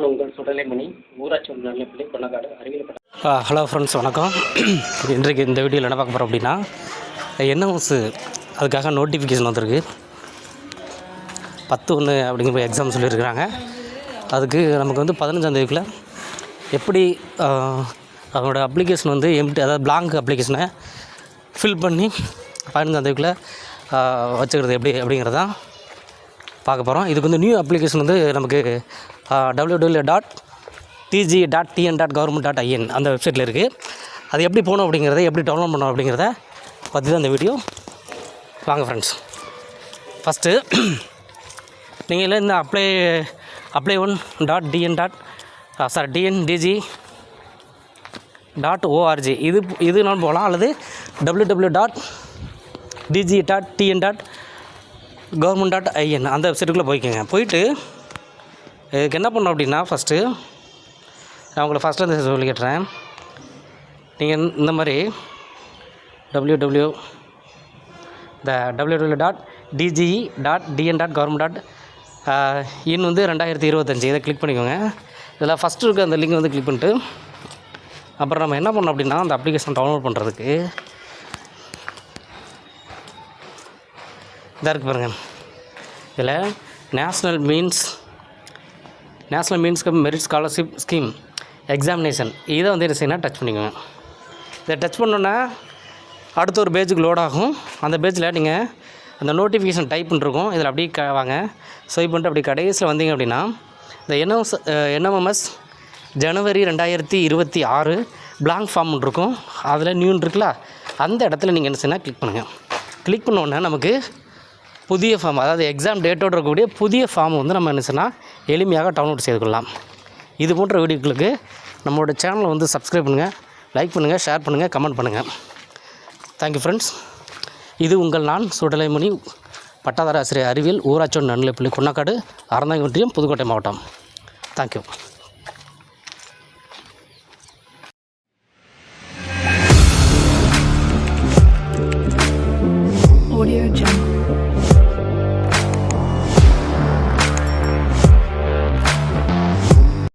நான் உங்கள் சுடலைமணி ஊராட்சி ஒன்றியப்பள்ளி கொன்னக்காடு அறிவியல். ஹலோ ஃப்ரெண்ட்ஸ், வணக்கம். இன்றைக்கு இந்த வீடியோவில் என்ன பார்க்க போகிறோம் அப்படின்னா, என்எம்எஸ் அதுக்காக நோட்டிஃபிகேஷன் வந்திருக்கு. 10/1 அப்படிங்கிற எக்ஸாம் சொல்லியிருக்கிறாங்க. அதுக்கு நமக்கு வந்து 15ஆம் தேதிக்குள்ளே எப்படி அவங்களோட அப்ளிகேஷன் வந்து எம்டி, அதாவது பிளாங்க் அப்ளிகேஷனை ஃபில் பண்ணி 15ஆம் தேதிக்குள்ளே வச்சுக்கிறது எப்படி அப்படிங்கிறதான் பார்க்க போகிறோம். இதுக்கு வந்து நியூ அப்ளிகேஷன் வந்து நமக்கு www.tg.tn.government.in அந்த வெப்சைட்டில் இருக்குது. அது எப்படி போகணும் அப்படிங்கிறத, எப்படி டவுன்லோட் பண்ணணும் அப்படிங்கிறத பற்றி தான் இந்த வீடியோ. வாங்க ஃப்ரெண்ட்ஸ். ஃபஸ்ட்டு நீங்கள் இந்த apply1.dndg.org இதுனாலும் போகலாம், அல்லது www.dg.tn.government.in அந்த வெப்சைட்டுக்குள்ளே போய்க்கோங்க. போயிட்டு இதுக்கு என்ன பண்ணணும் அப்படின்னா, ஃபஸ்ட்டு நான் உங்களை ஃபஸ்ட்டு சொல்லி கேட்டுறேன். நீங்கள் இந்த மாதிரி www.dge.dn.government.in வந்து 2025 இதை கிளிக் பண்ணிக்கோங்க. இதில் ஃபஸ்ட்டு இருக்க அந்த லிங்க் வந்து கிளிக் பண்ணிட்டு, அப்புறம் நம்ம என்ன பண்ணோம் அப்படின்னா, அந்த அப்ளிகேஷன் டவுன்லோட் பண்ணுறதுக்கு இதாக இருக்குது பாருங்கள். இதில் national means merit scholarship scheme examination இதை வந்து என்ன செய்யணும், டச் பண்ணிக்கோங்க. இதை டச் பண்ணோன்னா அடுத்த ஒரு பேஜுக்கு லோட் ஆகும். அந்த பேஜில் நீங்கள் அந்த நோட்டிஃபிகேஷன் டைப் பண்ணிருக்கோம். இதில் அப்படியே வாங்க, ஸ்வைப் பண்ணிட்டு அப்படி கடைசியில் வந்தீங்க அப்படின்னா, இந்த என்எம்எஸ் ஜனவரி 2026 பிளாங்க் ஃபார்ம் இருக்கும். அதில் நியூன்னு இருக்குல்ல, அந்த இடத்துல நீங்கள் என்ன செய்யணும், கிளிக் பண்ணுங்கள். கிளிக் பண்ணோன்னே நமக்கு புதிய ஃபார்ம், அதாவது எக்ஸாம் டேட்டோடு இருக்கக்கூடிய புதிய ஃபார்ம் வந்து நம்ம என்ன செய்யலாம், எளிமையாக டவுன்லோட் செய்து கொள்ளலாம். இது போன்ற வீடியோக்களுக்கு நம்மளோட சேனலை வந்து சப்ஸ்கிரைப் பண்ணுங்கள், லைக் பண்ணுங்கள், ஷேர் பண்ணுங்கள், கமெண்ட் பண்ணுங்கள். Thank you friends. இது உங்கள் நான் சுடலைமணி, பட்டாதார ஆசிரியர் அறிவியல், ஊராட்சி ஒன்றிய நடுநிலைப்பள்ளி கொன்னக்காடு, அறந்தாங்கி ஒன்றியம், புதுக்கோட்டை மாவட்டம். தேங்க்யூ. Audio